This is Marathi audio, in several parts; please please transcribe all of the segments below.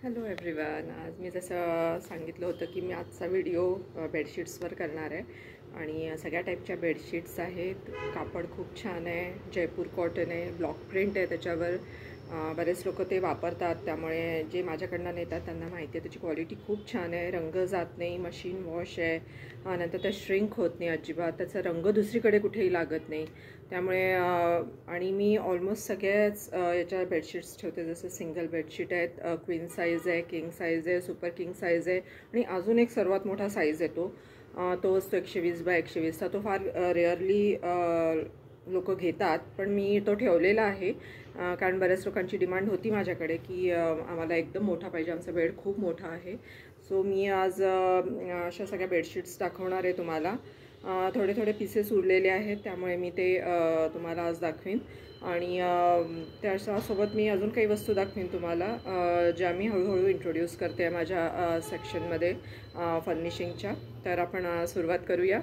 Hello everyone. आज मी जसं सांगितलं होतं की मी आजचा व्हिडिओ बेडशीट्सवर करणार आहे आणि सगळ्या टाईपच्या बेडशीट्स आहेत. कापड खूप छान आहे, जयपूर कॉटन आहे, ब्लॉक प्रिंट आहे त्याच्यावर. बरेच लोक ते वापरतात, त्यामुळे जे माझ्याकडनं नेतात त्यांना माहिती आहे त्याची क्वालिटी खूप छान आहे. रंग जात नाही, मशीन वॉश आहे, नंतर त्या श्रिंक होत नाही अजिबात, त्याचा रंग दुसरीकडे कुठेही लागत नाही. त्यामुळे आणि मी ऑलमोस्ट सगळ्याच याच्या बेडशीट्स ठेवते. जसं सिंगल बेडशीट आहेत, क्वीन साईज आहे, किंग साईज आहे, सुपर किंग साईज आहे आणि अजून एक सर्वात मोठा साईज आहे तो असतो 120 बाय 120. तो फार रेअरली लोक घेतात, पण मी तो ठेवलेला आहे कारण बऱ्याच लोकांची डिमांड होती माझ्याकडे की आम्हाला एकदम मोठा पाहिजे, आमचा बेड खूप मोठा आहे. सो मी आज अशा सगळ्या बेडशीट्स दाखवणार आहे तुम्हाला. थोडे थोडे पीसेस उरलेले आहेत, त्यामुळे मी ते तुम्हाला आज दाखवीन. आणि त्याच्यासोबत मी अजून काही वस्तू दाखवीन तुम्हाला ज्या मी हळूहळू इंट्रोड्यूस करते माझ्या सेक्शनमध्ये फर्निशिंगच्या. तर आपण सुरुवात करूया.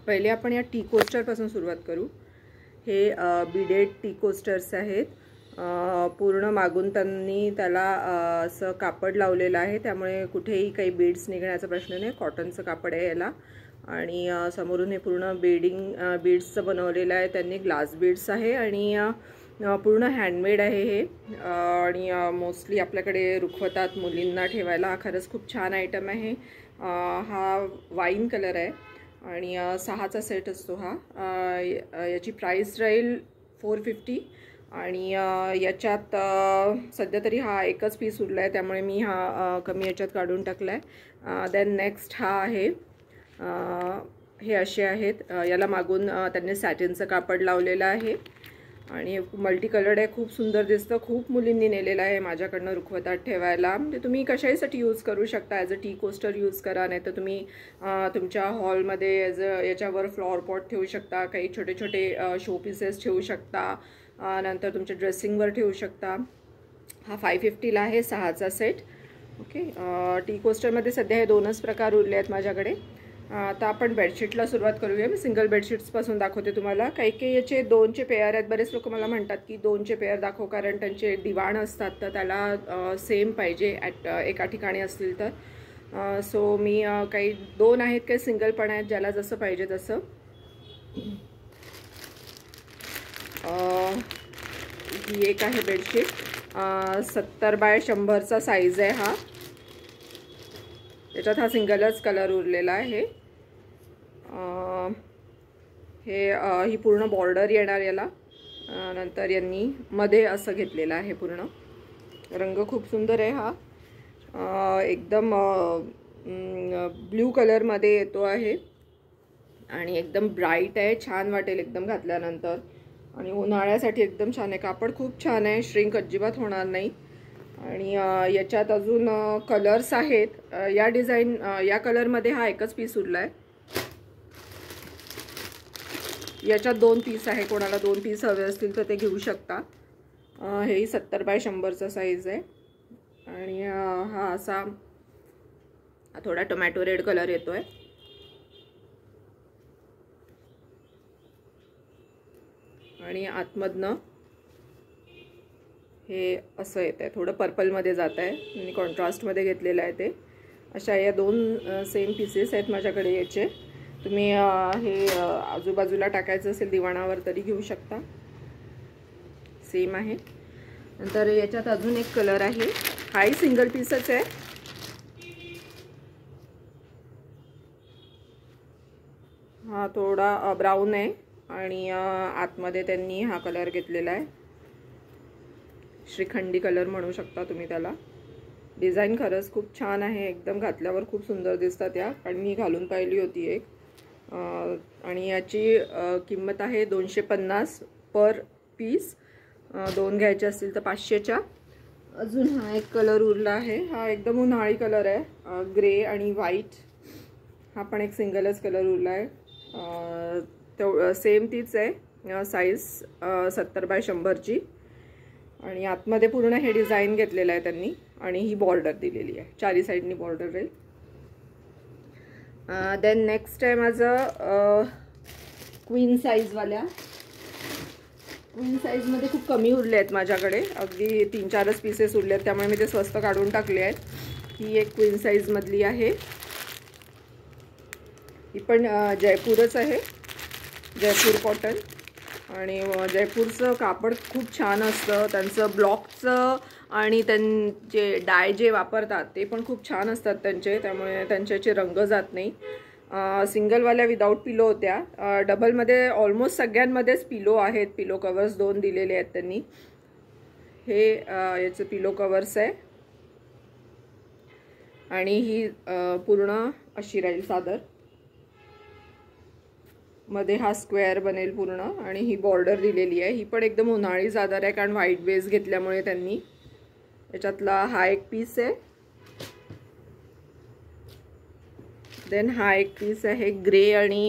पहिले आपण या टी कोस्टरपासून सुरुवात करू. हे बीडेड टी कोस्टर्स आहेत. पूर्ण मागून त्यांनी त्याला असं कापड लावलेलं आहे, त्यामुळे कुठेही काही बीड्स निघण्याचा प्रश्न नाही. कॉटनचं कापड आहे याला. आणि समोरून हे पूर्ण बीड्सचं बनवलेलं आहे त्यांनी. ग्लास बीड्स आहे आणि पूर्ण हँडमेड आहे हे. आणि मोस्टली आपल्याकडे रुखवतात मुलींना ठेवायला. हा खरंच खूप छान आयटम आहे. हा वाईन कलर आहे आणि 6चा सेट असतो हा. याची प्राईस राहील 450. आणि याच्यात सध्या तरी हा एकच पीस उरला आहे, त्यामुळे मी हा कमी याच्यात काढून टाकला आहे. देन नेक्स्ट हा आहे. हे असे आहेत. याला मागून त्यांनी सॅटिनचं कापड लावलेलं आहे आणि मल्टी कलर्ड आहे, खूप सुंदर दिसतं. खूप मुलींनी नेलेलं आहे माझ्याकडनं रुखवतात ठेवायला. म्हणजे तुम्ही कशासाठी यूज करू शकता. As a tea coaster use करा, नाही तर तुम्ही तुमच्या हॉलमध्ये याच्यावर फ्लॉवर पॉट ठेवू शकता, काही छोटे छोटे शो पीसेस ठेवू शकता, नंतर तुमच्या ड्रेसिंगवर ठेवू शकता. हा 550ला आहे, 6चा सेट. ओके. टी कोस्टरमध्ये सध्या हे 2च प्रकार उरले आहेत माझ्याकडे. आता आपण बेडशीटला सुरुवात करूया. मी सिंगल बेडशीट्सपासून दाखवते तुम्हाला. काही याचे 2चे पेअर आहेत. बरेच लोक मला म्हणतात की 2चे पेअर दाखव, कारण त्यांचे दिवाण असतात तर त्याला सेम पाहिजे एका ठिकाणी असतील तर. सो मी काही 2 आहेत, काही सिंगल पण आहेत, ज्याला जसं पाहिजे तसं. ही एक आहे बेडशीट. 70 बाय 100चा साईज आहे हा. त्याच्यात हा सिंगलच कलर उरलेला आहे. ही पूर्ण बॉर्डर येणार याला. नंतर यांनी मध्ये असं घेतलेलं आहे पूर्ण. रंग खूप सुंदर आहे हा. एकदम ब्ल्यू कलरमध्ये येतो आहे आणि एकदम ब्राईट आहे. छान वाटेल एकदम घातल्यानंतर आणि उन्हाळ्यासाठी एकदम छान आहे. कापड खूप छान आहे, श्रिंक अजिबात होणार नाही. आणि याच्यात अजून कलर्स आहेत. या डिझाईन या कलरमध्ये हा एकच पीस उरला आहे. याच्यात 2 पीस आहे, कोणाला 2 पीस हवे असतील तर ते घेऊ शकता. हेही 70 बाय 100चा साईज आहे. आणि हा असा थोडा टोमॅटो रेड कलर येतो आहे. आणि आतमधनं हे असं येत आहे, थोडं पर्पलमध्ये जात आहे आणि कॉन्ट्रास्टमध्ये घेतलेलं आहे ते. अशा या 2 सेम पीसेस आहेत माझ्याकडे याचे. तुम्ही हे आजूबाजूला टाकायचं असेल दिवाणावर तरी घेऊ शकता, सेम आहे. नंतर याच्यात अजून एक कलर आहे. हाही सिंगल पीसच आहे. हा थोडा ब्राऊन आहे आणि आतमध्ये त्यांनी हा कलर घेतलेला आहे. श्रीखंडी कलर म्हणू शकता तुम्ही त्याला. डिझाईन खरंच खूप छान आहे, एकदम घातल्यावर खूप सुंदर दिसतात या. कारण मी घालून पाहिली होती एक. आणि याची किंमत आहे 250 पर पीस. 2 घ्यायचे असतील तर 500च्या. अजून हा एक कलर उरला आहे. हा एकदम उन्हाळी कलर आहे, ग्रे आणि व्हाईट. हा पण एक सिंगलच कलर उरला आहे. सेम तीच आहे साईज, 70 बाय 100ची. आणि आतमध्ये पूर्ण हे डिझाईन घेतलेलं आहे त्यांनी आणि ही बॉर्डर दिलेली आहे, 4 साईडनी बॉर्डर राहील. देन नेक्स्ट आहे माझं क्वीन साईजवाल्या क्वीन साईजमध्ये खूप कमी उरले आहेत माझ्याकडे, अगदी 3-4च पीसेस उरले आहेत, त्यामुळे मी ते स्वस्त काढून टाकले आहेत। ही एक क्वीन साईजमधली आहे, ही पण जयपूरच आहे, जयपूर कॉटन। आणि जयपूरचं कापड खूप छान असतं, त्यांचं ब्लॉकचं आणि त्यांचे डाय जे वापरतात ते पण खूप छान असतात त्यांचे, त्यामुळे त्यांच्याचे रंग जात नाही। सिंगलवाल्या विदाऊट पिलो होत्या, डबलमध्ये ऑलमोस्ट सगळ्यांमध्येच पिलो आहेत, पिलो कवर्स 2 दिलेले आहेत त्यांनी। हे याचं पिलो कवर्स आहे आणि ही पूर्ण अशी राहील चादर, मध्ये हा स्क्वेअर बनेल पूर्ण आणि ही बॉर्डर दिलेली आहे। ही पण एकदम उन्हाळी चादर आहे, कारण व्हाईट बेस घेतल्यामुळे त्यांनी। याच्यातला हा एक पीस आहे, देन हा एक पीस आहे ग्रे आणि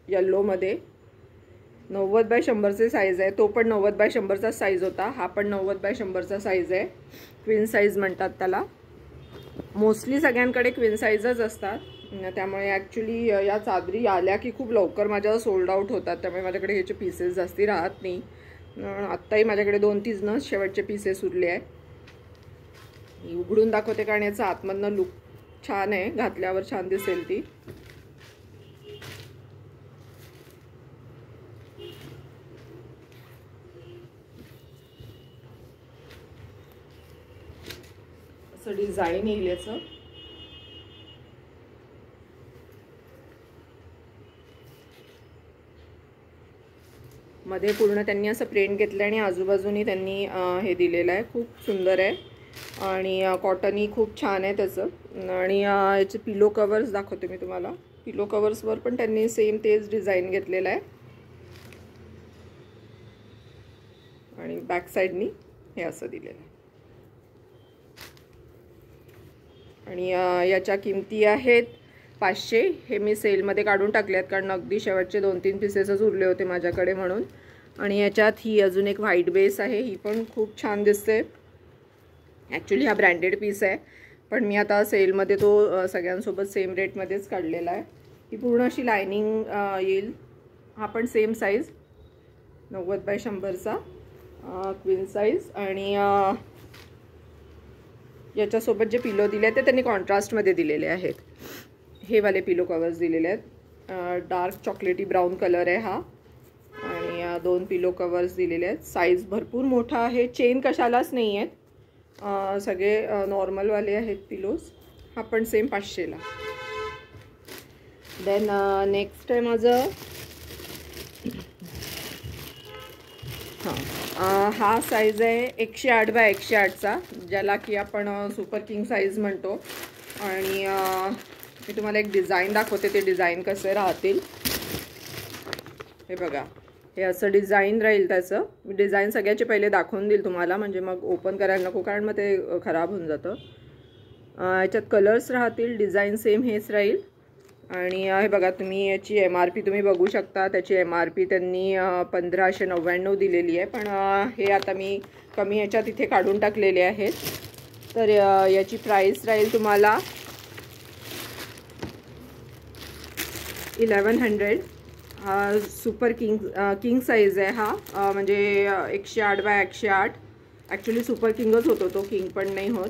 येल्लोमध्ये, 90x100चे साईज आहे, तो पण 90x100चा साईज होता, हा पण 90x100चा साईज आहे, क्वीन साईज म्हणतात त्याला। मोस्टली सगळ्यांकडे क्वीन साईजच असतात, त्यामुळे ॲक्च्युली या चादरी आल्या की खूप लवकर माझ्या सोल्ड आउट होतात, त्यामुळे माझ्याकडे ह्याचे पीसेस जास्ती राहत नाही। आत्ताही माझ्याकडे 2-3 शेवटचे पीसेस उरले आहे। उघडून दाखवते कारण याचा आतमधनं लुक छान आहे, घातल्यावर छान दिसेल ती। असं डिझाईन येईल याचं, मध्ये पूर्ण त्यांनी असं प्रिंट घेतलं आणि आजूबाजूनी त्यांनी हे दिलेलं आहे, खूप सुंदर आहे आणि कॉटनही खूप छान आहे त्याचं। आणि याचे पिलो कवर्स दाखवते मी तुम्हाला, पिलो कवर्सवर पण त्यांनी सेम तेच डिझाईन घेतलेलं आहे आणि बॅक साईडनी हे असं दिलेलं आहे। आणि याच्या किमती आहेत 500, हे मी सेलमध्ये काढून टाकले आहेत कारण अगदी शेवटचे 2-3 पीसेसच उरले होते माझ्याकडे म्हणून। आणि याच्यात ही अजून एक व्हाईट बेस आहे, ही पण खूप छान दिसते। ॲक्च्युली हा ब्रँडेड पीस आहे, पण मी आता सेलमध्ये तो सगळ्यांसोबत सेम रेटमध्येच काढलेला आहे। ही पूर्ण अशी लायनिंग येईल, हा पण सेम साईज 90x100चा क्वीन साईज। आणि याच्यासोबत जे पिलो दिले आहेत ते त्यांनी कॉन्ट्रास्टमध्ये दिलेले आहेत, हे वाले पिलो कवर्स दिलेले आहेत, डार्क चॉकलेटी ब्राऊन कलर आहे हा। आणि 2 पिलो कवर्स दिलेले आहेत, साईज भरपूर मोठा आहे, चेन कशालाच नाही आहेत, सगळे नॉर्मलवाले आहेत पिलोज। हा पण सेम 500ला। देन नेक्स्ट आहे माझं हा साईज आहे 108x108चा, ज्याला की आपण सुपर किंग साईज म्हणतो। आणि मी तुम्हाला एक डिझाईन दाखवते, ते डिझाईन कसे राहतील हे बघा। हे असं डिझाईन राहील त्याचं, मी डिझाईन सगळ्याचे पहिले दाखवून देईल तुम्हाला, म्हणजे मग ओपन करायला नको कारण मग ते खराब होऊन जातं। याच्यात कलर्स राहतील, डिझाईन सेम हेच राहील। आणि हे बघा, तुम्ही याची MRP तुम्ही बघू शकता, त्याची MRP त्यांनी 1599 दिलेली आहे, पण हे आता मी कमी याच्यात इथे काढून टाकलेले आहेत, तर याची प्राईस राहील तुम्हाला 1100। सुपर किंग साईज आहे हा, म्हणजे 108x108, ॲक्च्युली सुपर किंगच होतो तो, किंग पण नाही होत,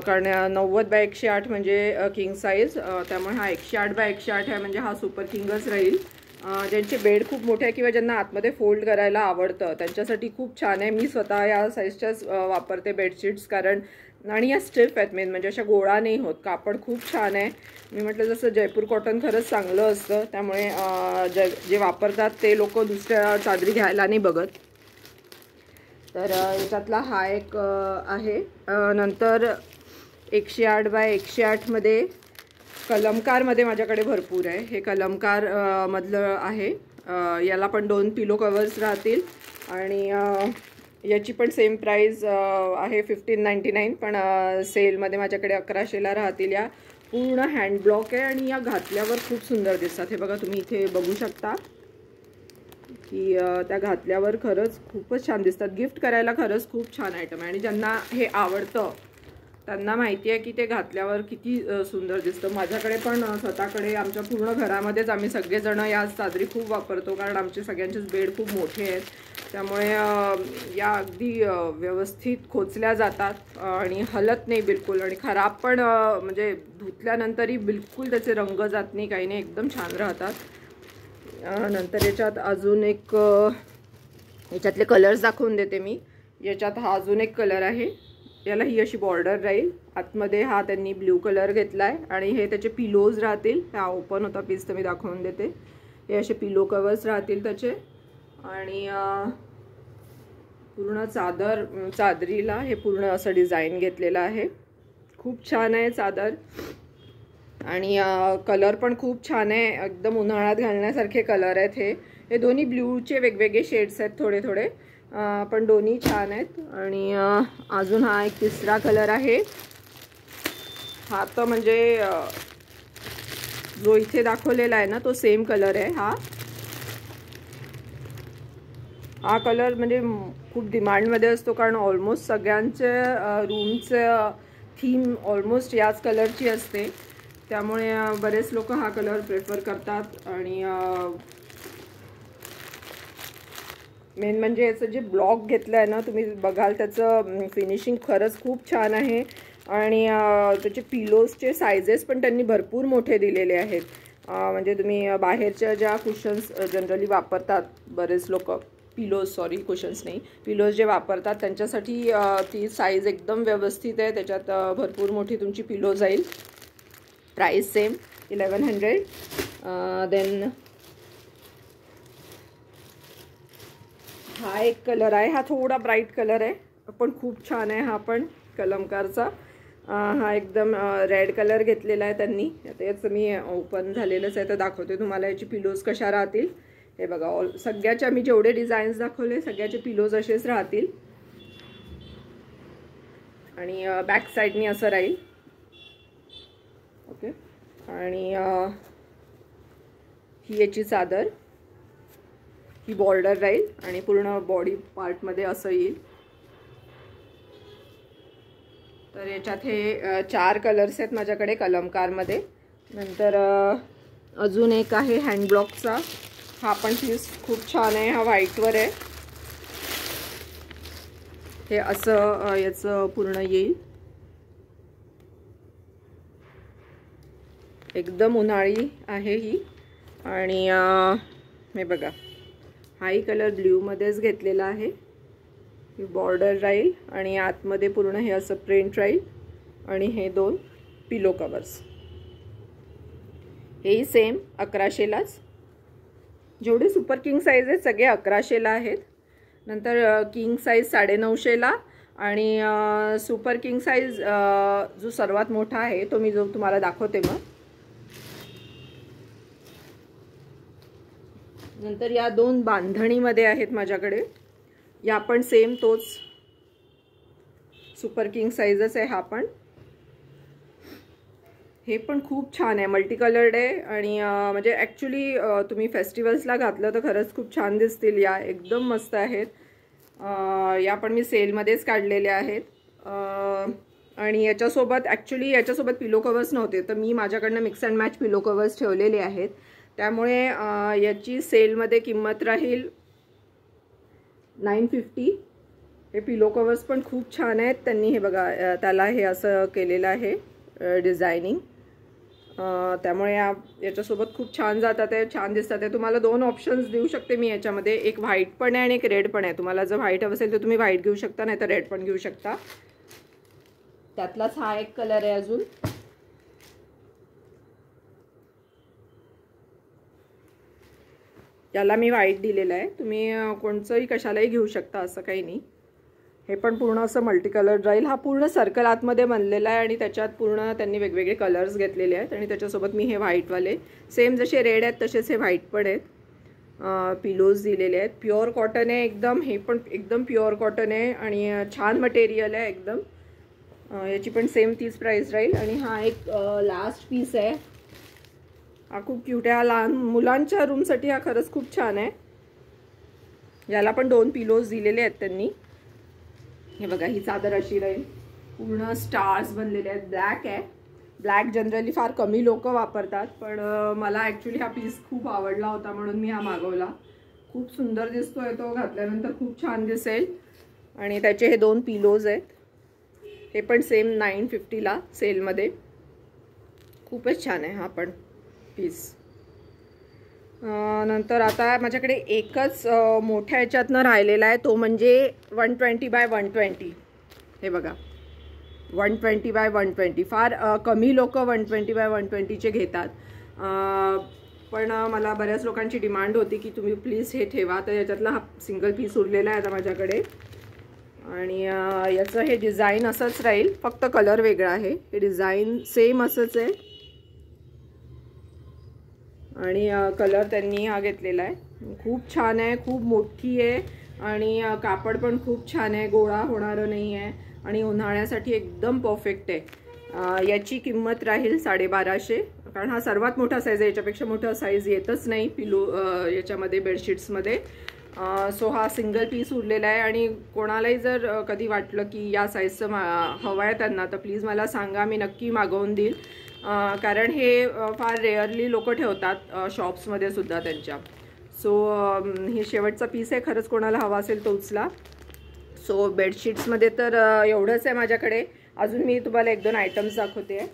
कारण 90x108 म्हणजे किंग साईज, त्यामुळे हा 108x108 आहे, म्हणजे हा सुपर किंगच राहील। ज्यांचे बेड खूप मोठे आहे किंवा ज्यांना आतमध्ये फोल्ड करायला आवडतं त्यांच्यासाठी खूप छान आहे। मी स्वतः या साईजच्याच वापरते बेडशीट्स, कारण आणि या स्टिफ आहेत मेन म्हणजे, अशा गोळा नाही होत, कापड खूप छान आहे। मी म्हटलं जसं जयपूर कॉटन खरंच चांगलं असतं, त्यामुळे जे वापरतात ते लोक दुसऱ्या चादरी घ्यायला नाही बघत। तर याच्यातला हा एक आहे। नंतर 108x108मध्ये कलमकारमध्ये माझ्याकडे भरपूर आहे, हे कलमकार मधलं आहे, याला पण 2 पिलो कवर्स राहतील आणि याची पण सेम प्राईस आहे 1599, पण सेलमध्ये माझ्याकडे 1100ला राहतील। या पूर्ण हँड ब्लॉक आहे आणि या घातल्यावर खूप सुंदर दिसतात, हे बघा तुम्ही इथे बघू शकता की त्या घातल्यावर खरंच खूपच छान दिसतात, गिफ्ट करायला खरंच खूप छान आयटम आहे। आणि ज्यांना हे आवडतं त्यांना माहिती आहे की ते घातल्यावर किती सुंदर दिसतं. माझ्याकडे पण स्वतःकडे आमच्या पूर्ण घरामध्येच आम्ही सगळेजण या चादरी खूप वापरतो, कारण आमचे सगळ्यांचेच बेड खूप मोठे आहेत. त्यामुळे या अगदी व्यवस्थित खोचल्या जातात आणि हलत नाही बिलकुल, आणि खराब पण म्हणजे धुतल्यानंतरही बिलकुल त्याचे रंग जात नाही, काही नाही, एकदम छान राहतात. नंतर याच्यात अजून एक याच्यातले कलर्स दाखवून देते मी. याच्यात हा अजून एक कलर आहे, याला ही अशी बॉर्डर राहील. आतमध्ये हा त्यांनी ब्ल्यू कलर घेतला आहे आणि हे त्याचे पिलोज राहतील. हा ओपन होता पीस तर मी दाखवून देते. हे असे पिलो कवर्स राहतील त्याचे, आणि पूर्ण चादरीला हे पूर्ण असं डिझाईन घेतलेलं आहे. खूप छान आहे चादर, आणि कलर पण खूप छान आहे. एकदम उन्हाळ्यात घालण्यासारखे कलर आहेत. हे दोन्ही ब्ल्यूचे वेगवेगळे शेड्स आहेत, थोडे थोडे, पण दोन्ही छान आहेत. आणि अजून हा एक तिसरा कलर आहे. हा तर म्हणजे जो इथे दाखवलेला आहे ना तो सेम कलर आहे. हा कलर म्हणजे खूप डिमांडमध्ये असतो, कारण ऑलमोस्ट सगळ्यांचे रूमचे थीम ऑलमोस्ट याच कलरची असते. त्यामुळे बरेच लोक हा कलर प्रेफर करतात. आणि मेन म्हणजे याचं जे ब्लॉक घेतलं आहे ना, तुम्ही बघाल त्याचं फिनिशिंग खरंच खूप छान आहे. आणि त्याचे पिलोजचे सायझेस पण त्यांनी भरपूर मोठे दिलेले आहेत. म्हणजे तुम्ही बाहेरच्या ज्या कुशन्स जनरली वापरतात बरेच लोक, कुशन्स नाही, पिलोज जे वापरतात त्यांच्यासाठी ती साईज एकदम व्यवस्थित आहे. त्याच्यात भरपूर मोठी तुमची पिलो जाईल. Price same 1100. देन हा एक कलर आहे. हा थोडा ब्राईट कलर आहे, पण खूप छान आहे. हा पण कलमकारचा. हा एकदम रेड कलर घेतलेला आहे त्यांनी. आता याचं मी ओपन झालेलंच आहे तर दाखवते तुम्हाला याची पिलोज कशा राहतील. हे बघा, सगळ्याच्या मी जेवढे डिझाईन्स दाखवले सगळ्याचे पिलोज असेच राहतील. आणि बॅक साईडनी असं राहील. ओके. आणि ही याची चादर, ही बॉर्डर राहील आणि पूर्ण बॉडी पार्टमध्ये असं येईल. तर याच्यात हे 4 कलर्स आहेत माझ्याकडे कलमकारमध्ये. नंतर अजून एक आहे हँडब्लॉकचा. हा पण पीस खूप छान आहे. हा व्हाईटवर आहे. हे असं याचं पूर्ण येईल. एकदम उन्हाळी आहे ही. आणि हे बघा, हाही कलर ब्ल्यूमध्येच घेतलेला आहे. बॉर्डर राहील आणि आतमध्ये पूर्ण हे असं प्रिंट राहील. आणि हे 2 पिलो कवर्स, हेही सेम 1100लाच. जेवढे सुपर किंग साईज आहेत सगळे 1100ला आहेत. नंतर किंग साईज 950ला, आणि सुपर किंग साईज जो सर्वात मोठा आहे तो मी जो तुम्हाला दाखवते मग. नंतर या 2 बांधणीमध्ये आहेत माझ्याकडे. या पण सेम तोच सुपर किंग साईजच आहे हा पण. हे पण खूप छान आहे, मल्टी कलर्ड आहे. आणि म्हणजे ॲक्च्युली तुम्ही फेस्टिवल्सला घातलं तर खरंच खूप छान दिसतील. या एकदम मस्त आहेत. या पण मी सेलमध्येच काढलेल्या आहेत. आणि याच्यासोबत ॲक्च्युली याच्यासोबत पिलो कवर्स नव्हते, तर मी माझ्याकडनं mix and match pillow covers ठेवलेले आहेत. त्यामुळे याची सेलमध्ये किंमत राहील 950. हे पिलो कवर्स पण खूप छान आहेत. त्यांनी हे बघा त्याला हे असं केलेलं आहे डिझायनिंग. त्यामुळे याच्यासोबत खूप छान जातात आहे, छान दिसतात आहे. तुम्हाला 2 ऑप्शन्स देऊ शकते मी याच्यामध्ये. एक व्हाईट पण आहे आणि एक रेड पण आहे. तुम्हाला जर व्हाईट हवं असेल तर तुम्ही व्हाईट घेऊ शकता, नाही तर रेड पण घेऊ शकता. त्यातलाच हा एक कलर आहे अजून. याला मी व्हाईट दिलेला आहे. तुम्ही कोणचंही कशालाही घेऊ शकता, असं काही नाही. हे पण पूर्ण असं मल्टी कलर राहील. हा पूर्ण सर्कल आतमध्ये बनलेला आहे आणि त्याच्यात पूर्ण त्यांनी वेगवेगळे कलर्स घेतलेले आहेत. आणि त्याच्यासोबत मी हे व्हाईटवाले सेम जसे रेड आहेत तसेच हे व्हाईट पण आहेत. पिलोज दिलेले आहेत. प्युअर कॉटन आहे एकदम. हे पण एकदम प्युअर कॉटन आहे आणि छान मटेरियल आहे एकदम. याची पण सेम तीच प्राइस राहील. आणि हा एक लास्ट पीस आहे. हा खूप क्यूट आहे. हा लहान मुलांच्या रूमसाठी हा खरंच खूप छान आहे. याला पण 2 पिलोज दिलेले आहेत त्यांनी. हे बघा, ही चादर अशी राहील. पूर्ण स्टार्स बनलेले आहेत. ब्लॅक आहे. ब्लॅक जनरली फार कमी लोक वापरतात, पण मला ॲक्च्युली हा पीस खूप आवडला होता म्हणून मी हा मागवला. खूप सुंदर दिसतोय तो, घातल्यानंतर खूप छान दिसेल. आणि त्याचे हे 2 पिलोज आहेत. हे पण सेम 950ला सेलमध्ये. खूपच छान आहे हा पण पीस. नंतर आता माझ्याकडे एकच मोठ्या ह्याच्यातनं राहिलेला आहे, तो म्हणजे 120 बाय 120. हे बघा, 120 बाय 120. फार कमी लोक 120 बाय 120चे घेतात, पण मला बऱ्याच लोकांची डिमांड होती की तुम्ही प्लीज हे ठेवा. तर याच्यातला हा सिंगल पीस उरलेला आहे आता माझ्याकडे. आणि याचं हे डिझाईन असंच राहील, फक्त कलर वेगळा आहे. हे डिझाईन सेम असंच आहे आणि कलर त्यांनी हा घेतलेला आहे. खूप छान आहे, खूप मोठी आहे आणि कापड पण खूप छान आहे, गोळा होणारं नाही आहे आणि उन्हाळ्यासाठी एकदम परफेक्ट आहे. याची किंमत राहील 1250, कारण हा सर्वात मोठा साईज आहे. याच्यापेक्षा मोठा साईज येतच नाही पिलो याच्यामध्ये, बेडशीट्समध्ये. सो हा सिंगल पीस उरलेला आहे. आणि कोणालाही जर कधी वाटलं की या साईजचं हवं आहे त्यांना, तर प्लीज मला सांगा, मी नक्की मागवून देईल. कारण हे फार रेअरली लोक ठेवतात शॉप्समध्ये सुद्धा त्यांच्या. सो हे शेवटचा पीस आहे. खरंच कोणाला हवा असेल तो उचला. सो बेडशीट्समध्ये तर एवढंच आहे माझ्याकडे. अजून मी तुम्हाला 1-2 आयटम्स दाखवते.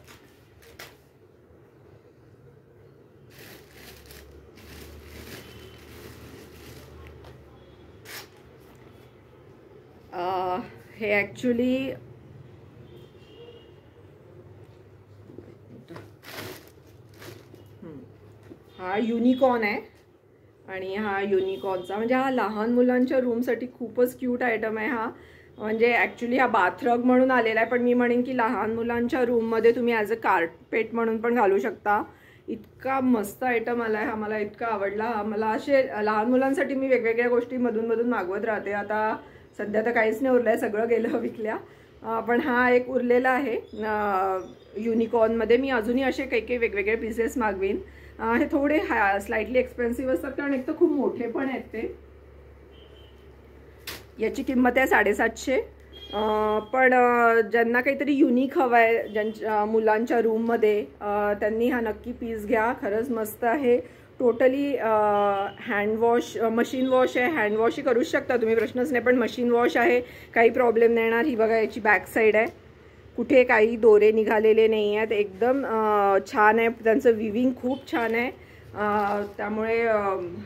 हे ॲक्च्युली हा युनिकॉर्न आहे. आणि हा युनिकॉर्नचा म्हणजे हा लहान मुलांच्या रूमसाठी खूपच क्यूट आयटम आहे हा. म्हणजे ॲक्च्युली हा बाथरग म्हणून आलेला आहे, पण मी म्हणेन की लहान मुलांच्या रूममध्ये तुम्ही ॲज अ कार्पेट म्हणून पण घालू शकता. इतका मस्त आयटम आला आहे हा, मला इतका आवडला. मला असे लहान मुलांसाठी मी वेगवेगळ्या गोष्टी मधून मागवत राहते. आता सध्या तर काहीच नाही उरलं आहे, सगळं गेलं विकल्या. पण हा एक उरलेला आहे युनिकॉर्नमध्ये. मी अजूनही असे काही वेगवेगळे पीसेस मागवीन. हे थोडे स्लाइटली एक्सपेन्सिव्ह असतात, कारण एक तर खूप मोठे पण आहेत ते. याची किंमत आहे 750. पण ज्यांना काहीतरी युनिक हवं आहे ज्यांच्या मुलांच्या रूममध्ये, त्यांनी हा नक्की पीस घ्या. खरंच मस्त आहे. टोटली हँडवॉश, मशीन वॉश आहे. हँडवॉशही करूच शकता तुम्ही, प्रश्नच नाही, पण मशीन वॉश आहे, काही प्रॉब्लेम नाही येणार. ही बघा, याची बॅक साईड आहे, कुठे काही दोरे निघालेले नाही आहेत, एकदम छान आहे. त्यांचं विविंग खूप छान आहे. त्यामुळे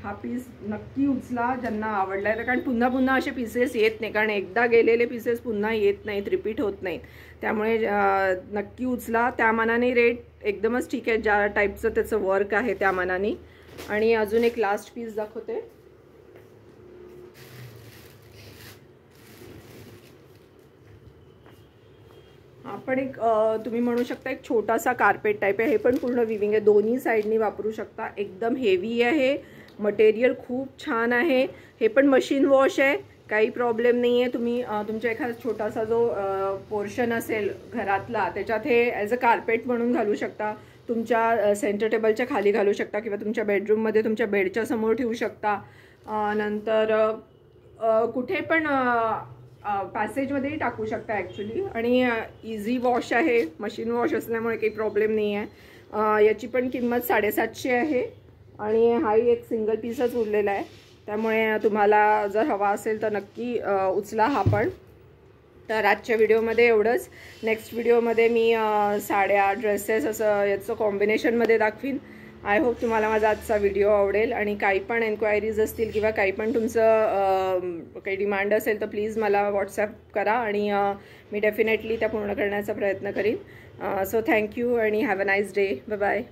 हा पीस नक्की उचला ज्यांना आवडला आहे. कारण पुन्हा पुन्हा असे पीसेस येत नाही, कारण एकदा गेलेले पीसेस पुन्हा येत नाहीत, रिपीट होत नाहीत. त्यामुळे नक्की उचला. त्या मानाने रेट एकदमच ठीक आहे, ज्या टाईपचं त्याचं वर्क आहे त्या मानाने. आणि अजून एक लास्ट पीस दाखवते. आपण एक तुम्ही म्हणू शकता एक छोटासा कार्पेट टाईप आहे. हे पण पूर्ण विविंग आहे, दोन्ही साईडनी वापरू शकता. एकदम हेवी आहे, मटेरियल खूप छान आहे. हे पण मशीन वॉश आहे, काही प्रॉब्लेम नाही आहे. तुम्ही तुमच्या एखादा छोटासा जो पोर्शन असेल घरातला, त्याच्यात हे ॲज अ कार्पेट म्हणून घालू शकता. तुमच्या सेंटर टेबलच्या खाली घालू शकता किंवा तुमच्या बेडरूममध्ये तुमच्या बेडच्या समोर ठेवू शकता. नंतर कुठे पण पॅसेजमध्येही टाकू शकता ॲक्च्युली. आणि इझी वॉश आहे, मशीन वॉश असल्यामुळे काही प्रॉब्लेम नाही आहे. याची पण किंमत 750 आहे. आणि हाही एक सिंगल पीसच उरलेला आहे, त्यामुळे तुम्हाला जर हवा असेल तर नक्की उचला हा पण. तर आजच्या व्हिडिओमध्ये एवढंच. नेक्स्ट व्हिडिओमध्ये मी साड्या, ड्रेसेस असं याचं कॉम्बिनेशनमध्ये दाखवीन. आय होप तुम्हाला माझा आजचा व्हिडिओ आवडेल. आणि काही पण एन्क्वायरीज असतील किंवा काही पण तुमचं काही डिमांड असेल तर प्लीज मला व्हॉट्सॲप करा आणि मी डेफिनेटली त्या पूर्ण करण्याचा प्रयत्न करीन. सो थँक्यू आणि have a nice day. Bye bye.